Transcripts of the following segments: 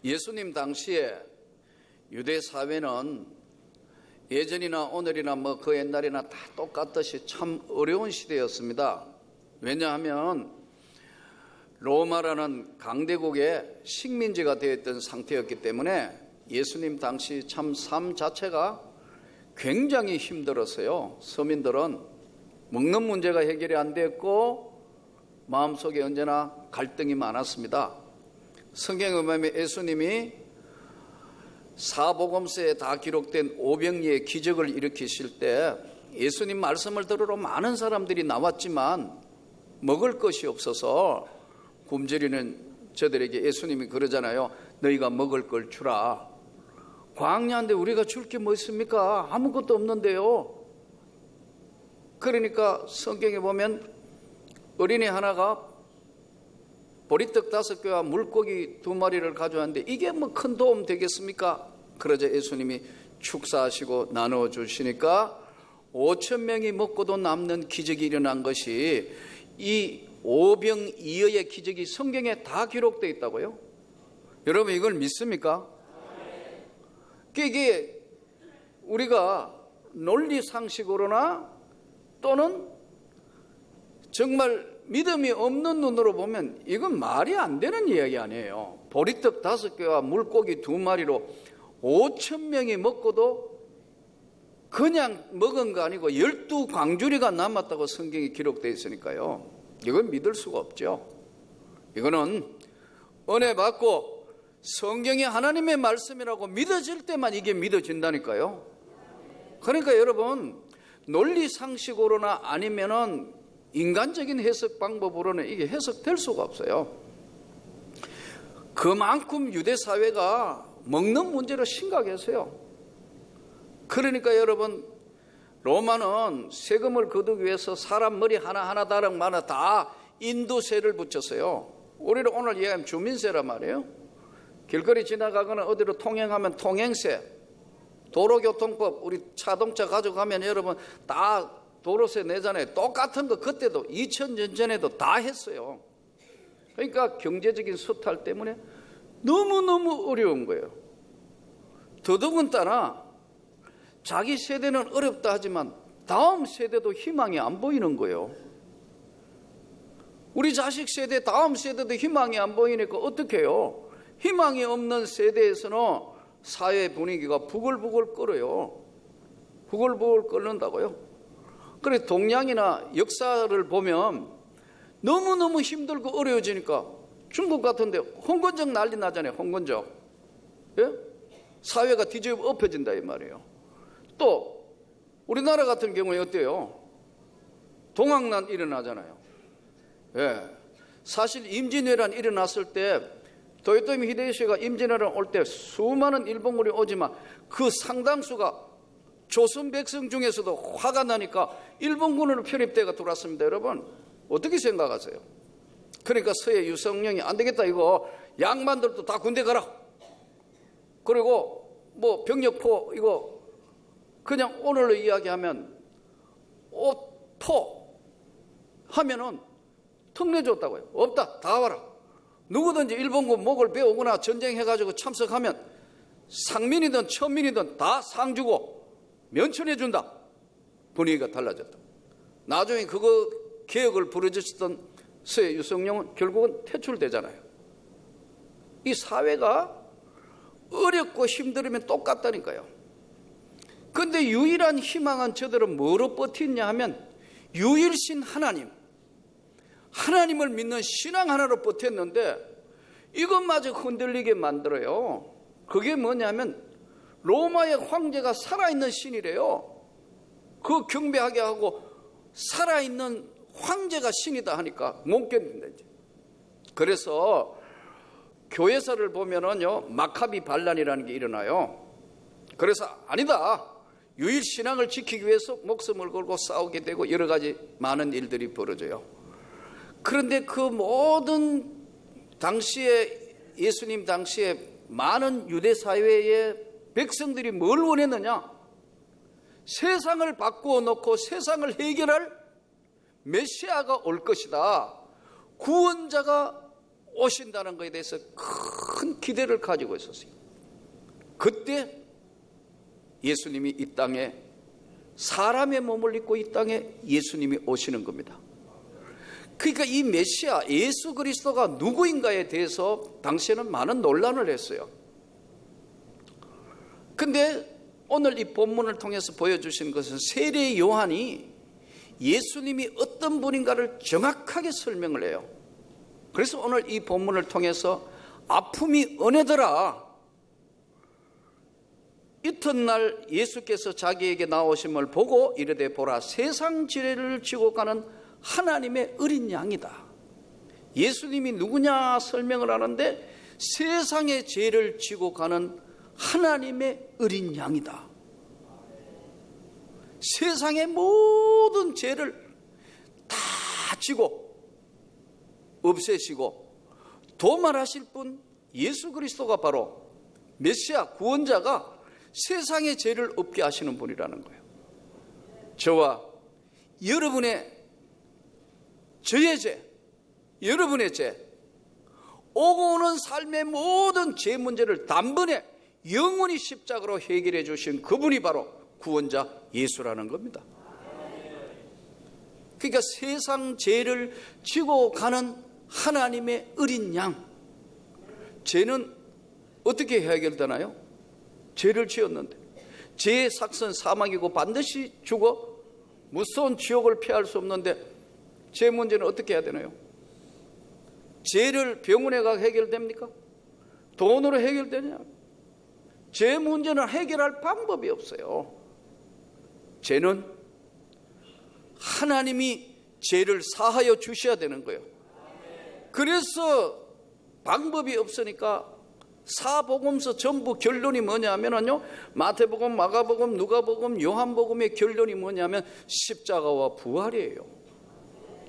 예수님 당시에 유대 사회는 예전이나 오늘이나 그 옛날이나 다 똑같듯이 참 어려운 시대였습니다. 왜냐하면 로마라는 강대국의 식민지가 되었던 상태였기 때문에 예수님 당시 참 삶 자체가 굉장히 힘들었어요. 서민들은 먹는 문제가 해결이 안 됐고 마음속에 언제나 갈등이 많았습니다. 성경에 보면 예수님이 사복음서에 다 기록된 오병이의 기적을 일으키실 때 예수님 말씀을 들으러 많은 사람들이 나왔지만 먹을 것이 없어서 굶주리는 저들에게 예수님이 그러잖아요. 너희가 먹을 걸 주라. 광야인데 우리가 줄 게 뭐 있습니까? 아무것도 없는데요. 그러니까 성경에 보면 어린이 하나가 보리떡 5개와 물고기 2마리를 가져왔는데 이게 뭐 큰 도움 되겠습니까? 그러자 예수님이 축사하시고 나누어 주시니까 5,000명이 먹고도 남는 기적이 일어난 것이 이 오병이어의 기적이 성경에 다 기록되어 있다고요? 여러분 이걸 믿습니까? 이게 우리가 논리상식으로나 또는 정말 믿음이 없는 눈으로 보면 이건 말이 안 되는 이야기 아니에요. 보리떡 5개와 물고기 2마리로 5,000명이 먹고도 그냥 먹은 거 아니고 12광주리가 남았다고 성경이 기록되어 있으니까요. 이건 믿을 수가 없죠. 이거는 은혜 받고 성경이 하나님의 말씀이라고 믿어질 때만 이게 믿어진다니까요. 그러니까 여러분 논리상식으로나 아니면은 인간적인 해석 방법으로는 이게 해석될 수가 없어요. 그만큼 유대 사회가 먹는 문제로 심각했어요. 그러니까 여러분 로마는 세금을 거두기 위해서 사람 머리 하나하나 다락마다 다 인도세를 붙였어요. 우리는 오늘 이야기하면 주민세란 말이에요. 길거리 지나가거나 어디로 통행하면 통행세, 도로교통법, 우리 자동차 가져가면 여러분 다 도로세 내잖아요. 똑같은 거 그때도 2000년 전에도 다 했어요. 그러니까 경제적인 수탈 때문에 너무너무 어려운 거예요. 더더군다나 자기 세대는 어렵다 하지만 다음 세대도 희망이 안 보이는 거예요. 우리 자식 세대, 다음 세대도 희망이 안 보이니까 어떻게 해요? 희망이 없는 세대에서는 사회 분위기가 부글부글 끓어요. 부글부글 끓는다고요. 그래 동양이나 역사를 보면 너무너무 힘들고 어려워지니까 중국 같은데 홍건적 난리 나잖아요. 홍건적. 예? 사회가 뒤집어 엎어진다 이 말이에요. 또 우리나라 같은 경우에 어때요? 동학난 일어나잖아요. 예. 사실 임진왜란 일어났을 때 도요토미 히데요시가 임진왜란 올 때 수많은 일본군이 오지만 그 상당수가 조선 백성 중에서도 화가 나니까 일본군으로 편입대가 들어왔습니다. 여러분 어떻게 생각하세요? 그러니까 서해 유성령이 안 되겠다 이거 양반들도 다 군대 가라. 그리고 뭐 병력포 이거 그냥 오늘로 이야기하면 옷포 하면은 턱 내줬다고요. 없다 다 와라. 누구든지 일본군 목을 베오거나 전쟁해가지고 참석하면 상민이든 천민이든 다 상 주고 면천해준다. 분위기가 달라졌다. 나중에 그거 개혁을 부르짖었던 서해 유성룡은 결국은 퇴출되잖아요. 이 사회가 어렵고 힘들으면 똑같다니까요. 그런데 유일한 희망은 저들은 뭐로 버티냐 하면 유일신 하나님을 믿는 신앙 하나로 버텼는데 이것마저 흔들리게 만들어요. 그게 뭐냐면 로마의 황제가 살아있는 신이래요. 그 경배하게 하고 살아있는 황제가 신이다 하니까 못 견딘다 이제. 그래서 교회사를 보면은요 마카비 반란이라는 게 일어나요. 그래서 아니다. 유일 신앙을 지키기 위해서 목숨을 걸고 싸우게 되고 여러 가지 많은 일들이 벌어져요. 그런데 그 모든 당시에 예수님 당시에 많은 유대 사회의 백성들이 뭘 원했느냐? 세상을 바꾸어 놓고 세상을 해결할 메시아가 올 것이다. 구원자가 오신다는 것에 대해서 큰 기대를 가지고 있었어요. 그때 예수님이 이 땅에 사람의 몸을 입고 이 땅에 예수님이 오시는 겁니다. 그러니까 이 메시아 예수 그리스도가 누구인가에 대해서 당시에는 많은 논란을 했어요. 근데 오늘 이 본문을 통해서 보여주신 것은 세례 요한이 예수님이 어떤 분인가를 정확하게 설명을 해요. 그래서 오늘 이 본문을 통해서 아픔이 은혜더라, 이튿날 예수께서 자기에게 나오심을 보고 이르되 보라 세상 지뢰를 지고 가는 하나님의 어린 양이다. 예수님이 누구냐 설명을 하는데 세상의 죄를 지고 가는 하나님의 어린 양이다. 세상의 모든 죄를 다 지고 없애시고 도말하실 분 예수 그리스도가 바로 메시아 구원자가 세상의 죄를 없게 하시는 분이라는 거예요. 저와 여러분의 저의 죄, 여러분의 죄, 오고 오는 삶의 모든 죄 문제를 단번에 영원히 십자가로 해결해 주신 그분이 바로 구원자 예수라는 겁니다. 그러니까 세상 죄를 지고 가는 하나님의 어린 양. 죄는 어떻게 해결되나요? 죄를 지었는데 죄의 삭은 사망이고 반드시 죽어 무서운 지옥을 피할 수 없는데 죄 문제는 어떻게 해야 되나요? 죄를 병원에 가 해결됩니까? 돈으로 해결되냐? 죄 문제는 해결할 방법이 없어요. 죄는 하나님이 죄를 사하여 주셔야 되는 거예요. 그래서 방법이 없으니까 사복음서 전부 결론이 뭐냐면요, 마태복음, 마가복음, 누가복음, 요한복음의 결론이 뭐냐면 십자가와 부활이에요.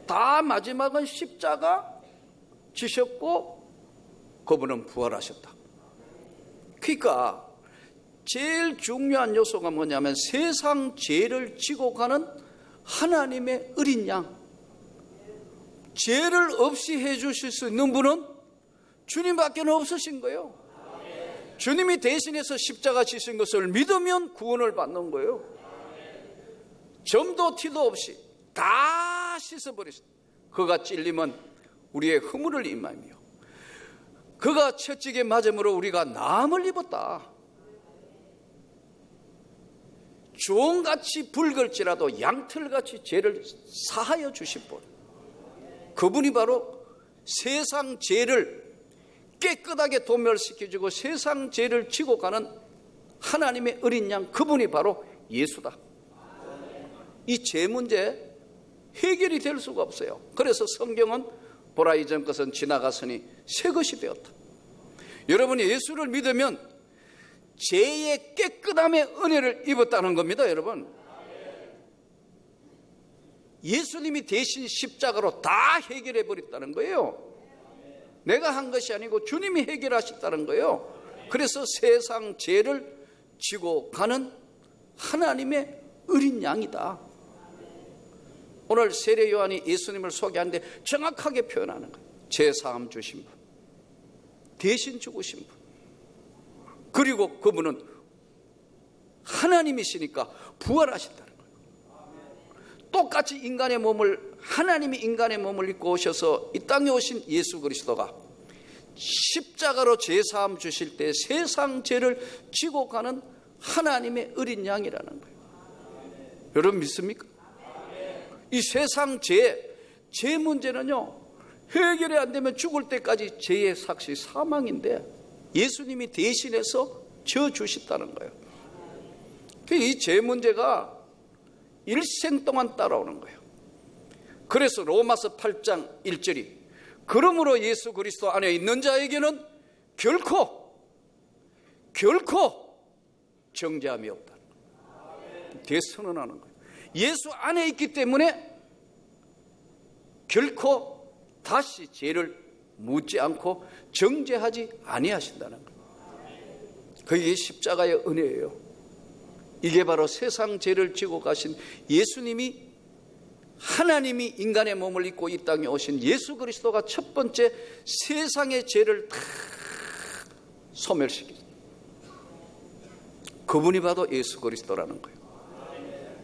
다 마지막은 십자가 지셨고 그분은 부활하셨다. 그러니까 제일 중요한 요소가 뭐냐면 세상 죄를 지고 가는 하나님의 어린 양. 죄를 없이 해주실 수 있는 분은 주님밖에 없으신 거예요. 주님이 대신해서 십자가 지신 것을 믿으면 구원을 받는 거예요. 점도 티도 없이 다 씻어버리셨다. 그가 찔림은 우리의 허물을 임하며 그가 채찍에 맞음으로 우리가 나음을 입었다. 종같이 붉을지라도 양털같이 죄를 사하여 주신 분, 그분이 바로 세상 죄를 깨끗하게 도멸시켜주고 세상 죄를 지고 가는 하나님의 어린 양, 그분이 바로 예수다. 이 죄 문제 해결이 될 수가 없어요. 그래서 성경은 보라 이전 것은 지나갔으니 새 것이 되었다. 여러분이 예수를 믿으면 죄의 깨끗함의 은혜를 입었다는 겁니다. 여러분, 예수님이 대신 십자가로 다 해결해 버렸다는 거예요. 내가 한 것이 아니고 주님이 해결하셨다는 거예요. 그래서 세상 죄를 지고 가는 하나님의 어린 양이다. 오늘 세례 요한이 예수님을 소개하는데 정확하게 표현하는 거예요. 죄 사함 주신 분, 대신 죽으신 분, 그리고 그분은 하나님이시니까 부활하신다는 거예요. 똑같이 인간의 몸을, 하나님이 인간의 몸을 입고 오셔서 이 땅에 오신 예수 그리스도가 십자가로 죄사함 주실 때 세상 죄를 지고 가는 하나님의 어린 양이라는 거예요. 여러분 믿습니까? 이 세상 죄 문제는요, 해결이 안 되면 죽을 때까지 죄의 삭시 사망인데 예수님이 대신해서 져 주셨다는 거예요. 이 죄 문제가 일생 동안 따라오는 거예요. 그래서 로마서 8장 1절이 그러므로 예수 그리스도 안에 있는 자에게는 결코 정죄함이 없다는 거예요. 대선언하는 거예요. 예수 안에 있기 때문에 결코 다시 죄를 묻지 않고 정죄하지 아니하신다는 거예요. 그게 십자가의 은혜예요. 이게 바로 세상 죄를 지고 가신 예수님이, 하나님이 인간의 몸을 입고 이 땅에 오신 예수 그리스도가 첫 번째 세상의 죄를 다 소멸시키죠. 그분이 바로 예수 그리스도라는 거예요.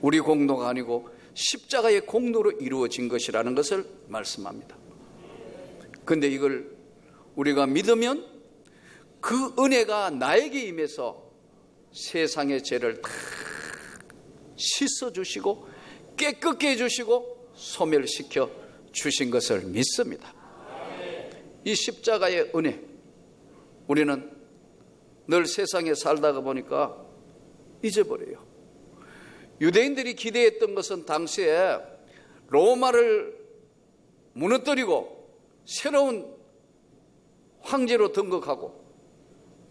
우리 공로가 아니고 십자가의 공로로 이루어진 것이라는 것을 말씀합니다. 그런데 이걸 우리가 믿으면 그 은혜가 나에게 임해서 세상의 죄를 다 씻어주시고 깨끗게 해주시고 소멸시켜 주신 것을 믿습니다. 이 십자가의 은혜, 우리는 늘 세상에 살다가 보니까 잊어버려요. 유대인들이 기대했던 것은 당시에 로마를 무너뜨리고 새로운 황제로 등극하고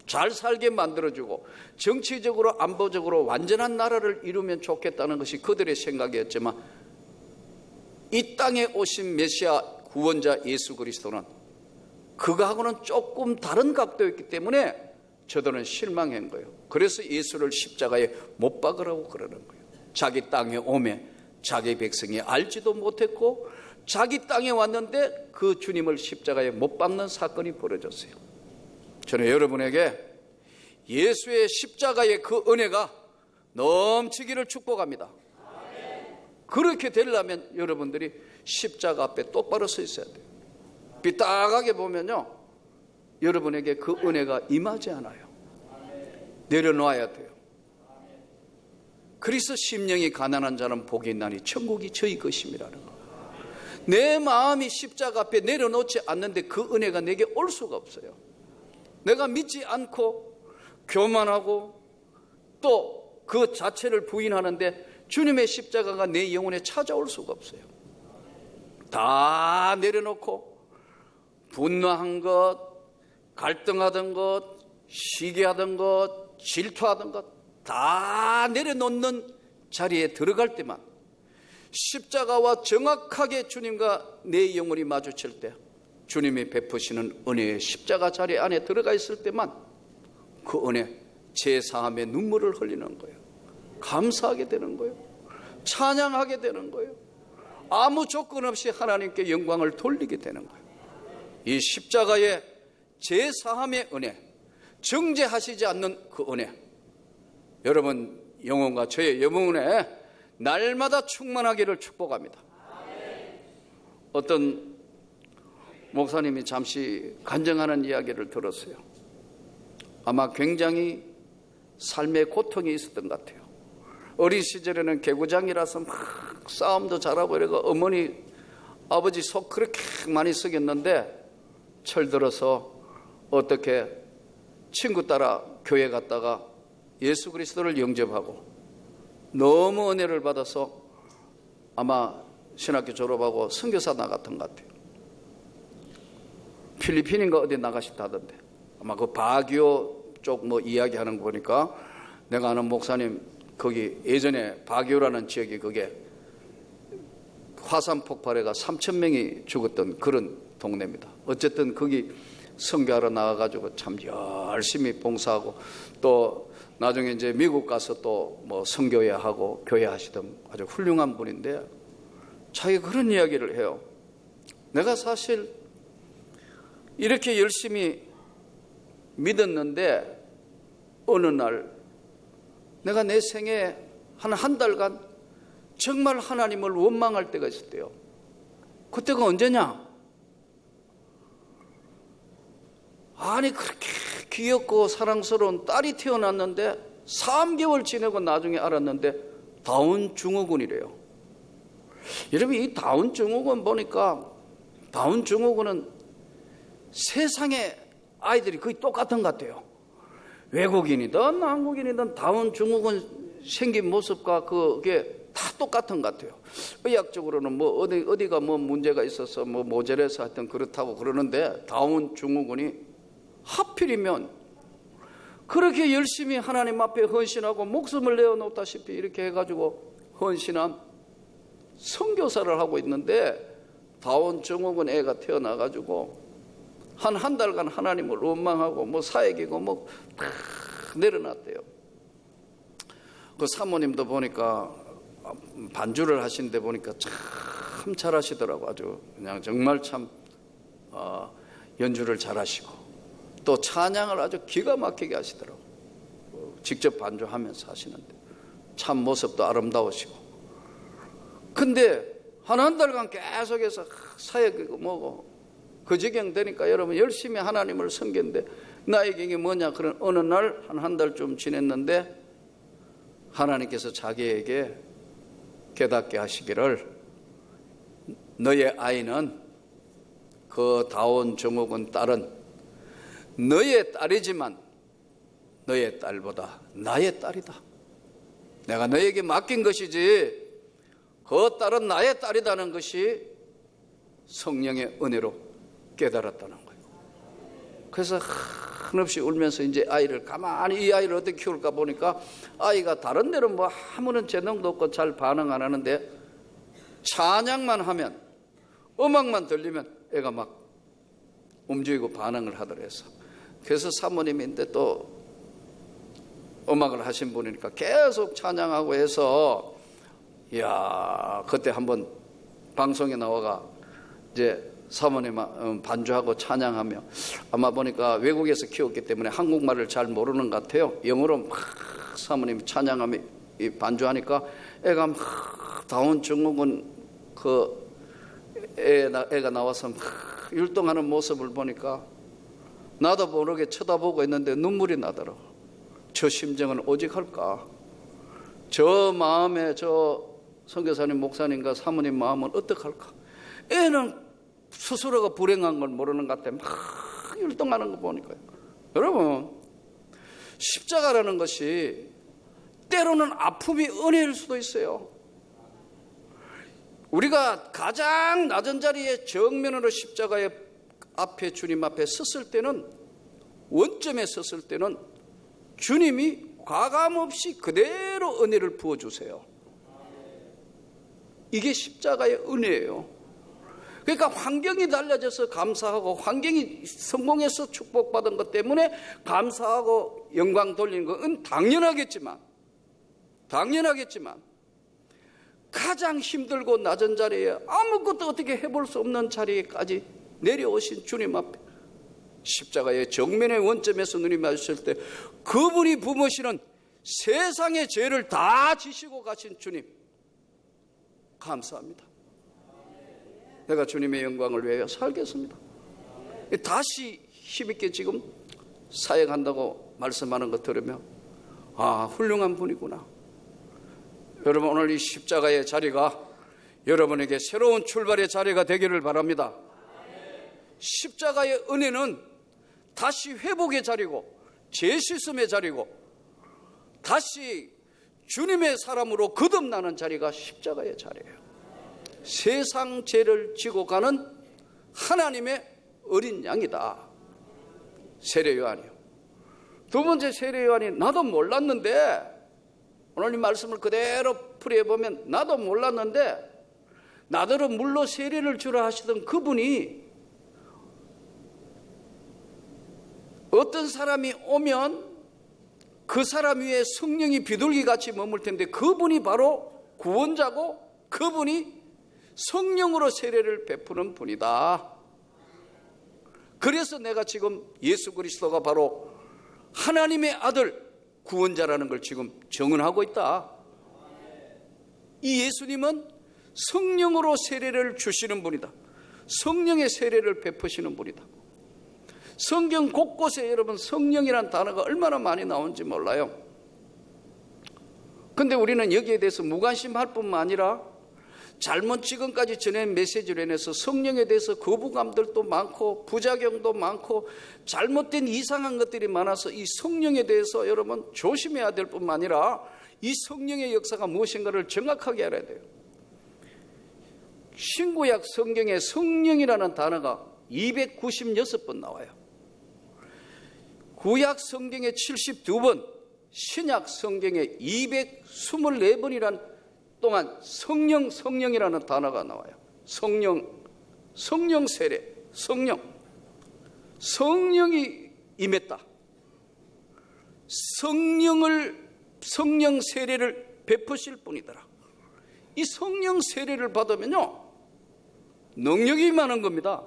잘 살게 만들어주고 정치적으로 안보적으로 완전한 나라를 이루면 좋겠다는 것이 그들의 생각이었지만, 이 땅에 오신 메시아 구원자 예수 그리스도는 그거하고는 조금 다른 각도였기 때문에 저들은 실망한 거예요. 그래서 예수를 십자가에 못 박으라고 그러는 거예요. 자기 땅에 오매 자기 백성이 알지도 못했고, 자기 땅에 왔는데 그 주님을 십자가에 못 박는 사건이 벌어졌어요. 저는 여러분에게 예수의 십자가의 그 은혜가 넘치기를 축복합니다. 그렇게 되려면 여러분들이 십자가 앞에 똑바로 서 있어야 돼요. 삐딱하게 보면요, 여러분에게 그 은혜가 임하지 않아요. 내려놓아야 돼요. 그래서 심령이 가난한 자는 복이 있나니 천국이 저희 것임이라는 거. 내 마음이 십자가 앞에 내려놓지 않는데 그 은혜가 내게 올 수가 없어요. 내가 믿지 않고 교만하고 또 그 자체를 부인하는데 주님의 십자가가 내 영혼에 찾아올 수가 없어요. 다 내려놓고 분노한 것, 갈등하던 것, 시기하던 것, 질투하던 것 다 내려놓는 자리에 들어갈 때만, 십자가와 정확하게 주님과 내 영혼이 마주칠 때, 주님이 베푸시는 은혜의 십자가 자리 안에 들어가 있을 때만 그 은혜, 제사함의 눈물을 흘리는 거예요. 감사하게 되는 거예요. 찬양하게 되는 거예요. 아무 조건 없이 하나님께 영광을 돌리게 되는 거예요. 이 십자가의 제사함의 은혜, 정죄하시지 않는 그 은혜, 여러분 영혼과 저의 영혼에 날마다 충만하기를 축복합니다. 어떤 목사님이 잠시 간증하는 이야기를 들었어요. 아마 굉장히 삶의 고통이 있었던 것 같아요. 어린 시절에는 개구장이라서 막 싸움도 잘하고 이러고 어머니 아버지 속 그렇게 많이 썩였는데, 철들어서 어떻게 친구 따라 교회 갔다가 예수 그리스도를 영접하고 너무 은혜를 받아서 아마 신학교 졸업하고 선교사 나갔던 것 같아요. 필리핀인가 어디 나가셨다던데, 아마 그 바기오 쪽 뭐 이야기하는 거 보니까, 내가 아는 목사님 거기 예전에 바기오라는 지역이 그게 화산 폭발해가 3,000명이 죽었던 그런 동네입니다. 어쨌든 거기 선교하러 나가가지고 참 열심히 봉사하고, 또 나중에 이제 미국 가서 또 뭐 선교회 하고 교회 하시던 아주 훌륭한 분인데, 자기가 그런 이야기를 해요. 내가 사실 이렇게 열심히 믿었는데 어느 날 내가 내 생에 한 달간 정말 하나님을 원망할 때가 있었대요. 그때가 언제냐? 아니 그렇게 귀엽고 사랑스러운 딸이 태어났는데 3개월 지내고 나중에 알았는데 다운 증후군이래요. 여러분, 이 다운 증후군 보니까, 다운 증후군은 세상의 아이들이 거의 똑같은 것 같아요. 외국인이든 한국인이든 다운 증후군 생긴 모습과 그게 다 똑같은 것 같아요. 의학적으로는 뭐 어디가 뭐 문제가 있어서 뭐 모자라서 하여튼 그렇다고 그러는데, 다운 증후군이 하필이면 그렇게 열심히 하나님 앞에 헌신하고 목숨을 내어놓다시피 이렇게 해가지고 헌신한 선교사를 하고 있는데, 다운 증후군 애가 태어나가지고 한 달간 하나님을 원망하고 뭐 사역이고 뭐 다 내려놨대요. 그 사모님도 보니까 반주를 하시는데 보니까 참 잘하시더라고. 아주 그냥 정말 참 연주를 잘하시고 또 찬양을 아주 기가 막히게 하시더라고요. 직접 반주하면서 하시는데 참 모습도 아름다우시고. 근데 한 달간 계속해서 사역이고 뭐고 그 지경 되니까 여러분 열심히 하나님을 섬겼는데 나에게 이게 뭐냐. 그런 어느 날 한 달쯤 지냈는데 하나님께서 자기에게 깨닫게 하시기를, 너의 아이는, 그 다운 정옥은 딸은 너의 딸이지만 너의 딸보다 나의 딸이다. 내가 너에게 맡긴 것이지 그 딸은 나의 딸이라는 것이 성령의 은혜로 깨달았다는 거예요. 그래서 한없이 울면서 이제 아이를 가만히 이 아이를 어떻게 키울까 보니까 아이가 다른 데는 뭐 아무런 재능도 없고 잘 반응 안 하는데 찬양만 하면, 음악만 들리면 애가 막 움직이고 반응을 하더래요. 그래서 사모님인데 또 음악을 하신 분이니까 계속 찬양하고 해서, 이야, 그때 한번 방송에 나와가 이제 사모님 반주하고 찬양하며, 아마 보니까 외국에서 키웠기 때문에 한국말을 잘 모르는 것 같아요. 영어로 막 사모님 찬양하며 반주하니까 애가 막 다운 증후군 그 애가 나와서 막 율동하는 모습을 보니까 나도 모르게 쳐다보고 있는데 눈물이 나더라고. 저 심정은 오직 할까? 저 마음에 저 선교사님 목사님과 사모님 마음은 어떡할까? 애는 스스로가 불행한 걸 모르는 것 같아. 막 율동하는 거 보니까요. 여러분, 십자가라는 것이 때로는 아픔이 은혜일 수도 있어요. 우리가 가장 낮은 자리에 정면으로 십자가의 앞에 주님 앞에 섰을 때는, 원점에 섰을 때는 주님이 과감없이 그대로 은혜를 부어주세요. 이게 십자가의 은혜예요. 그러니까 환경이 달라져서 감사하고, 환경이 성공해서 축복받은 것 때문에 감사하고 영광 돌리는 건 당연하겠지만 가장 힘들고 낮은 자리에 아무것도 어떻게 해볼 수 없는 자리에까지 내려오신 주님 앞에 십자가의 정면의 원점에서 눈이 마주칠 때 그분이 부모시는 세상의 죄를 다 지시고 가신 주님, 감사합니다. 내가 주님의 영광을 위하여 살겠습니다. 다시 힘있게 지금 사역한다고 말씀하는 거 들으며, 아, 훌륭한 분이구나. 여러분, 오늘 이 십자가의 자리가 여러분에게 새로운 출발의 자리가 되기를 바랍니다. 십자가의 은혜는 다시 회복의 자리고 재씻음의 자리고 다시 주님의 사람으로 거듭나는 자리가 십자가의 자리예요. 세상 죄를 지고 가는 하나님의 어린 양이다. 세례 요한이요. 두 번째 세례 요한이 나도 몰랐는데, 오늘 이 말씀을 그대로 풀이해보면 나도 몰랐는데 나더러 물로 세례를 주라 하시던 그분이 어떤 사람이 오면 그 사람 위에 성령이 비둘기같이 머물 텐데 그분이 바로 구원자고 그분이 성령으로 세례를 베푸는 분이다. 그래서 내가 지금 예수 그리스도가 바로 하나님의 아들 구원자라는 걸 지금 증언하고 있다. 이 예수님은 성령으로 세례를 주시는 분이다. 성령의 세례를 베푸시는 분이다. 성경 곳곳에 여러분 성령이라는 단어가 얼마나 많이 나오는지 몰라요. 근데 우리는 여기에 대해서 무관심할 뿐만 아니라 잘못 지금까지 전한 메시지로 인해서 성령에 대해서 거부감들도 많고 부작용도 많고 잘못된 이상한 것들이 많아서 이 성령에 대해서 여러분 조심해야 될 뿐만 아니라 이 성령의 역사가 무엇인가를 정확하게 알아야 돼요. 신구약 성경에 성령이라는 단어가 296번 나와요. 구약 성경에 72번, 신약 성경에 224번이란 동안 성령이라는 단어가 나와요. 성령 세례, 성령이 임했다. 성령 세례를 베푸실 분이더라. 이 성령 세례를 받으면요 능력이 임하는 겁니다.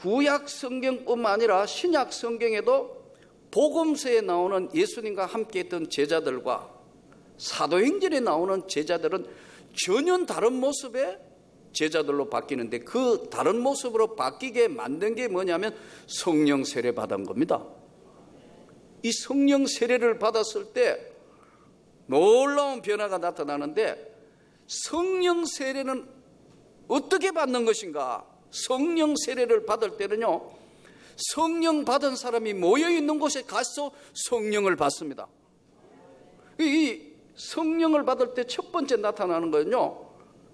구약 성경뿐만 아니라 신약 성경에도 복음서에 나오는 예수님과 함께 했던 제자들과 사도행전에 나오는 제자들은 전혀 다른 모습의 제자들로 바뀌는데, 그 다른 모습으로 바뀌게 만든 게 뭐냐면 성령 세례 받은 겁니다. 이 성령 세례를 받았을 때 놀라운 변화가 나타나는데, 성령 세례는 어떻게 받는 것인가? 성령 세례를 받을 때는요, 성령 받은 사람이 모여 있는 곳에 가서 성령을 받습니다. 이 성령을 받을 때 첫 번째 나타나는 거는요,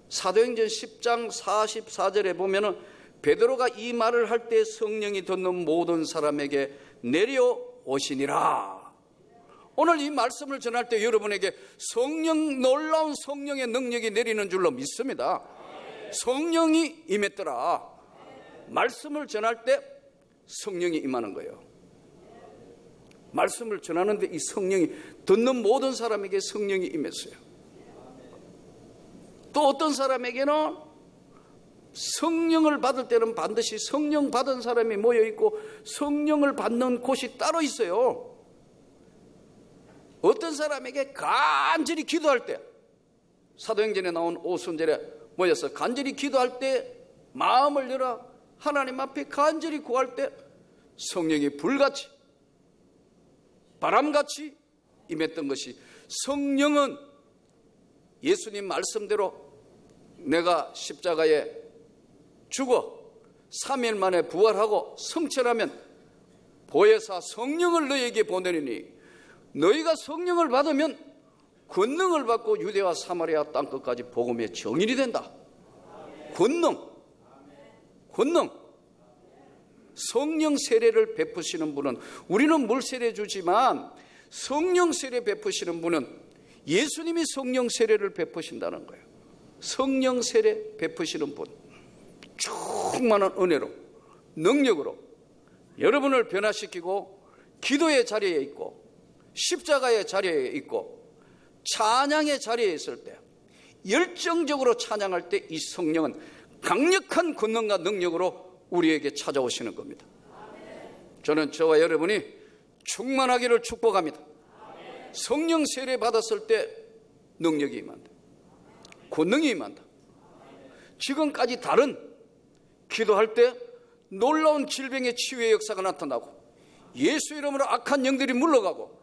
사도행전 10장 44절에 보면은 베드로가 이 말을 할 때 성령이 듣는 모든 사람에게 내려오시니라. 오늘 이 말씀을 전할 때 여러분에게 놀라운 성령의 능력이 내리는 줄로 믿습니다. 성령이 임했더라. 말씀을 전할 때 성령이 임하는 거예요. 말씀을 전하는데 이 성령이, 듣는 모든 사람에게 성령이 임했어요. 또 어떤 사람에게는 성령을 받을 때는 반드시 성령 받은 사람이 모여 있고 성령을 받는 곳이 따로 있어요. 어떤 사람에게 간절히 기도할 때, 사도행전에 나온 오순절에 모여서 간절히 기도할 때, 마음을 열어 하나님 앞에 간절히 구할 때 성령이 불같이 바람같이 임했던 것이, 성령은 예수님 말씀대로 내가 십자가에 죽어 3일 만에 부활하고 성천하면 보혜사 성령을 너희에게 보내리니 너희가 성령을 받으면 권능을 받고 유대와 사마리아 땅끝까지 복음의 증인이 된다. 권능. 성령 세례를 베푸시는 분은, 우리는 물 세례 주지만 성령 세례 베푸시는 분은 예수님이 성령 세례를 베푸신다는 거예요. 성령 세례 베푸시는 분, 충만한 은혜로, 능력으로 여러분을 변화시키고 기도의 자리에 있고 십자가의 자리에 있고 찬양의 자리에 있을 때, 열정적으로 찬양할 때 이 성령은 강력한 권능과 능력으로 우리에게 찾아오시는 겁니다. 저는 저와 여러분이 충만하기를 축복합니다. 성령 세례 받았을 때 능력이 임한다. 권능이 임한다. 지금까지 다른 기도할 때 놀라운 질병의 치유의 역사가 나타나고 예수 이름으로 악한 영들이 물러가고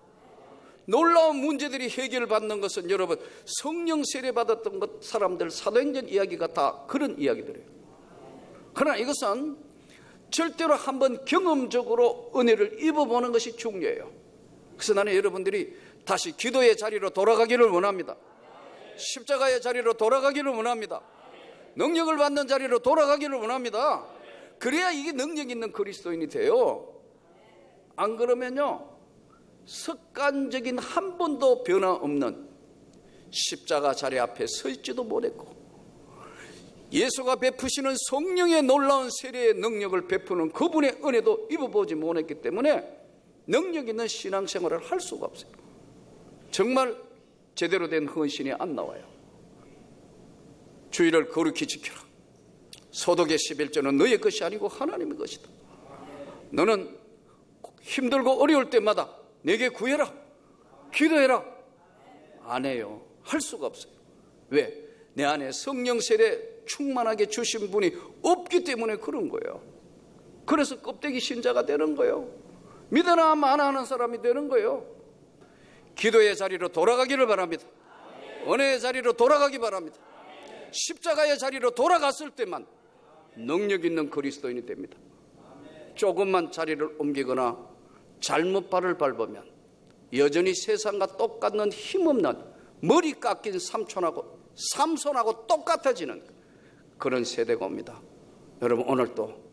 놀라운 문제들이 해결받는 것은, 여러분, 성령 세례 받았던 것 사람들 사도행전 이야기가 다 그런 이야기들이에요. 그러나 이것은 절대로 한번 경험적으로 은혜를 입어보는 것이 중요해요. 그래서 나는 여러분들이 다시 기도의 자리로 돌아가기를 원합니다. 십자가의 자리로 돌아가기를 원합니다. 능력을 받는 자리로 돌아가기를 원합니다. 그래야 이게 능력 있는 그리스도인이 돼요. 안 그러면요, 습관적인 한 번도 변화 없는 십자가 자리 앞에 서 있지도 못했고, 예수가 베푸시는 성령의 놀라운 세례의 능력을 베푸는 그분의 은혜도 입어보지 못했기 때문에 능력 있는 신앙생활을 할 수가 없어요. 정말 제대로 된 헌신이 안 나와요. 주의를 거룩히 지켜라. 소독의 11조는 너의 것이 아니고 하나님의 것이다. 너는 힘들고 어려울 때마다 내게 구해라, 기도해라. 안 해요. 할 수가 없어요. 왜? 내 안에 성령 세례 충만하게 주신 분이 없기 때문에 그런 거예요. 그래서 껍데기 신자가 되는 거예요. 믿으나 마나 하는 사람이 되는 거예요. 기도의 자리로 돌아가기를 바랍니다. 은혜의 자리로 돌아가기 바랍니다. 십자가의 자리로 돌아갔을 때만 능력 있는 그리스도인이 됩니다. 조금만 자리를 옮기거나 잘못 발을 밟으면 여전히 세상과 똑같는 힘없는 머리 깎인 삼손하고 똑같아지는 그런 세대가 옵니다. 여러분, 오늘도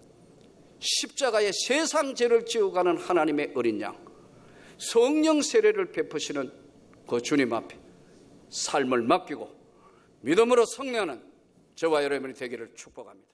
십자가의 세상 죄를 지어가는 하나님의 어린 양, 성령 세례를 베푸시는 그 주님 앞에 삶을 맡기고 믿음으로 성례하는 저와 여러분이 되기를 축복합니다.